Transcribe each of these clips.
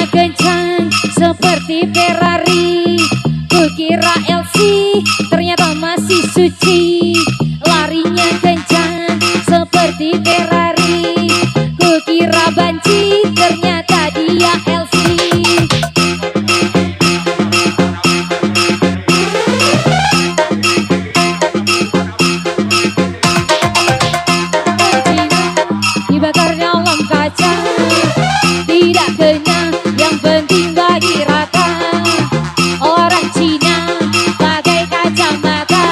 Kencang seperti Ferrari, kukira LC ternyata masih suci. Larinya kencang seperti Ferrari, kukira banci ternyata dia LC. Dibakar dalam kaca, tidak kenyang, yang penting bagi rata. Orang Cina pakai kacamata.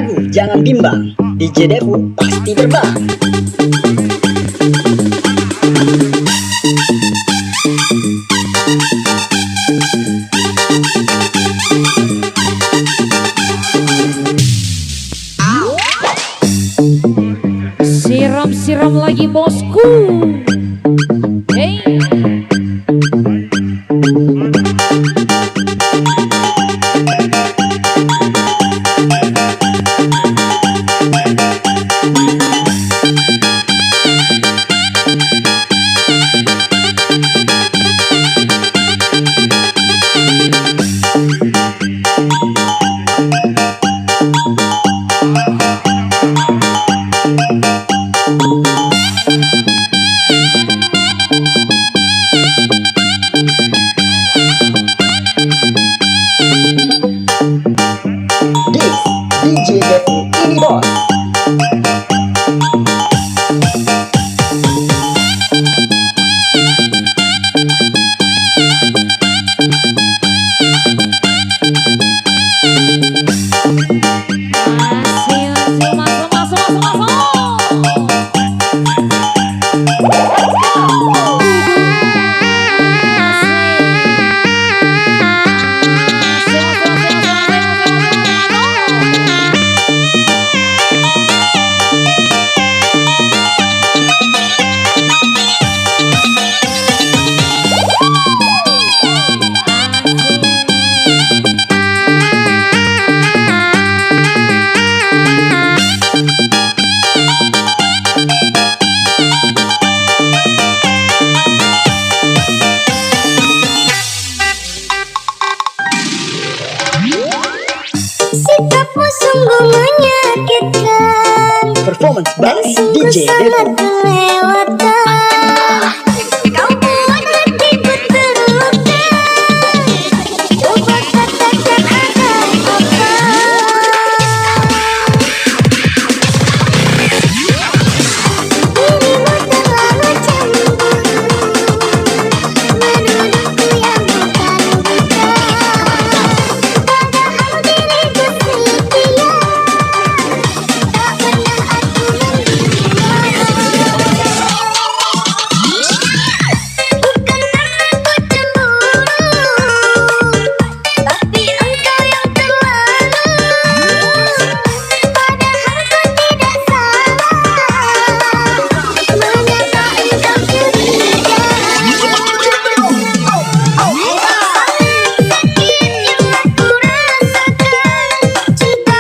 lagu Jangan Bimbang, DJ Devu pasti terbang. Siram-siram lagi bosku. Hey. DJ Devu ini bos. Sikapmu sungguh menyakitkan. Performance by Dan DJ sangat Devu. kelewatan. Kau buat hatiku terluka. Coba katakan ada apa. Dirimu terlalu cemburu, menuduhku yang bukan bukan. Padahal diriku setia, tak pernah aku tapi engkau yang terlalu. Padahal kau tidak salah, mengapa engkau curiga. Sakit yang aku rasakan, cinta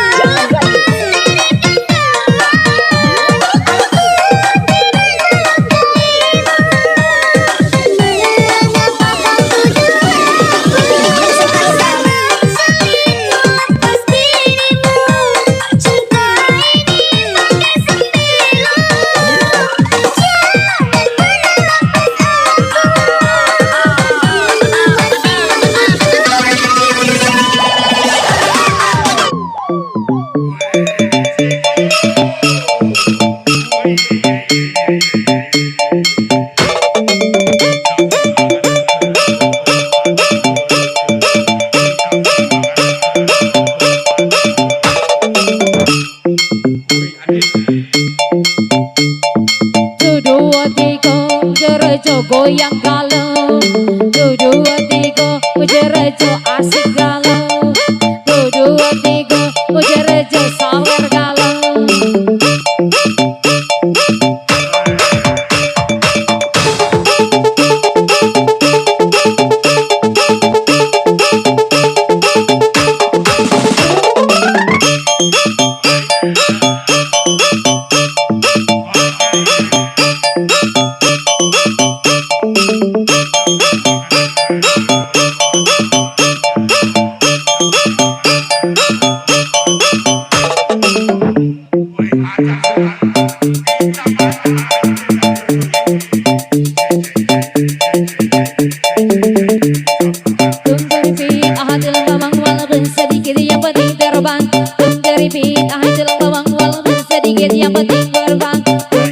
Dua tiga Jerejo goyang galau, dua tiga Jerejo asik galau, dua tiga Jerejo sawer galau. Yang penting terbang,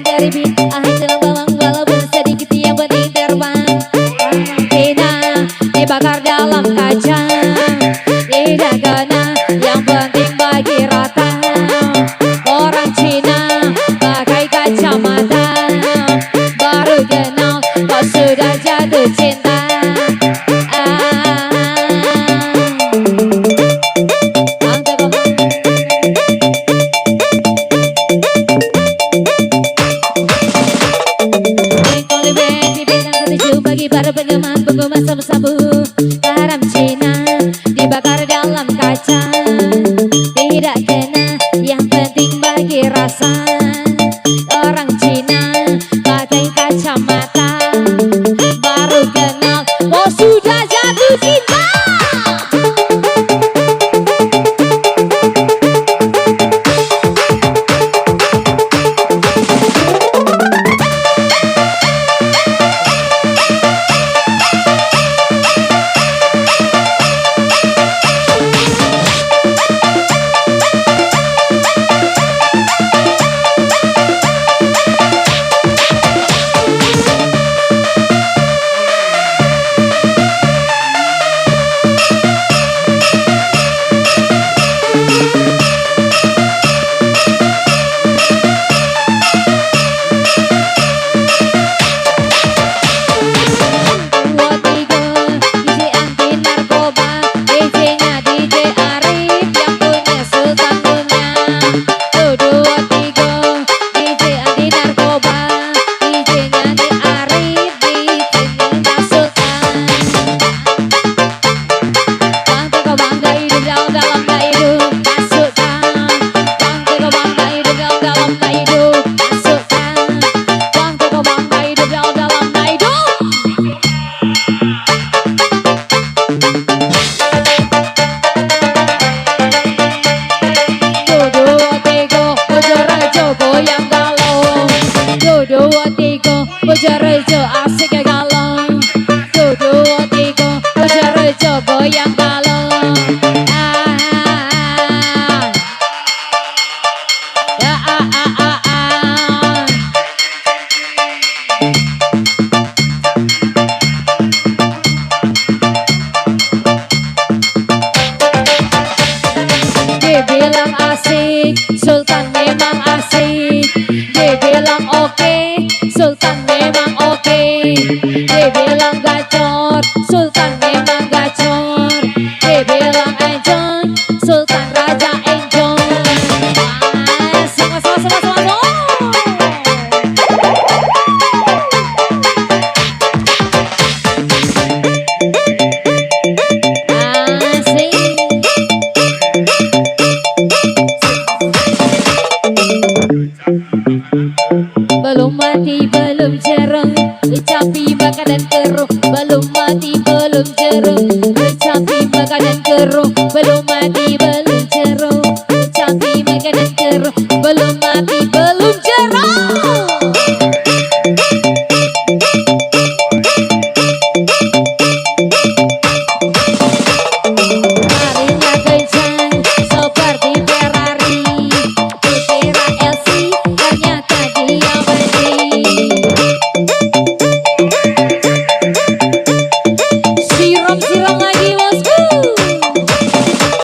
dari beat hasil bawang walaupun sedikit yang penting terbang. Tidak dibakar dalam kaca, tidak kena yang penting bagi rata. tiba. Dua tiga DJ anti narkoba, DJ-nya DJ Arif yang punya Sultan dunia. Tuh dua tiga DJ anti narkoba, DJ-nya di Arif, DJ-nya Sultan. Bang teko bangga hidup dalam tak hidup Sultan. Bang teko bangga hidup dalam tak hidup Sultan. Bang teko bangga hidup dalam tak hidup. Dua tiga Bojorejo goyang galau. Dua tiga Bojorejo asik galau. Dua tiga Bojorejo goyang galau. Ya Dibilang asik Sultan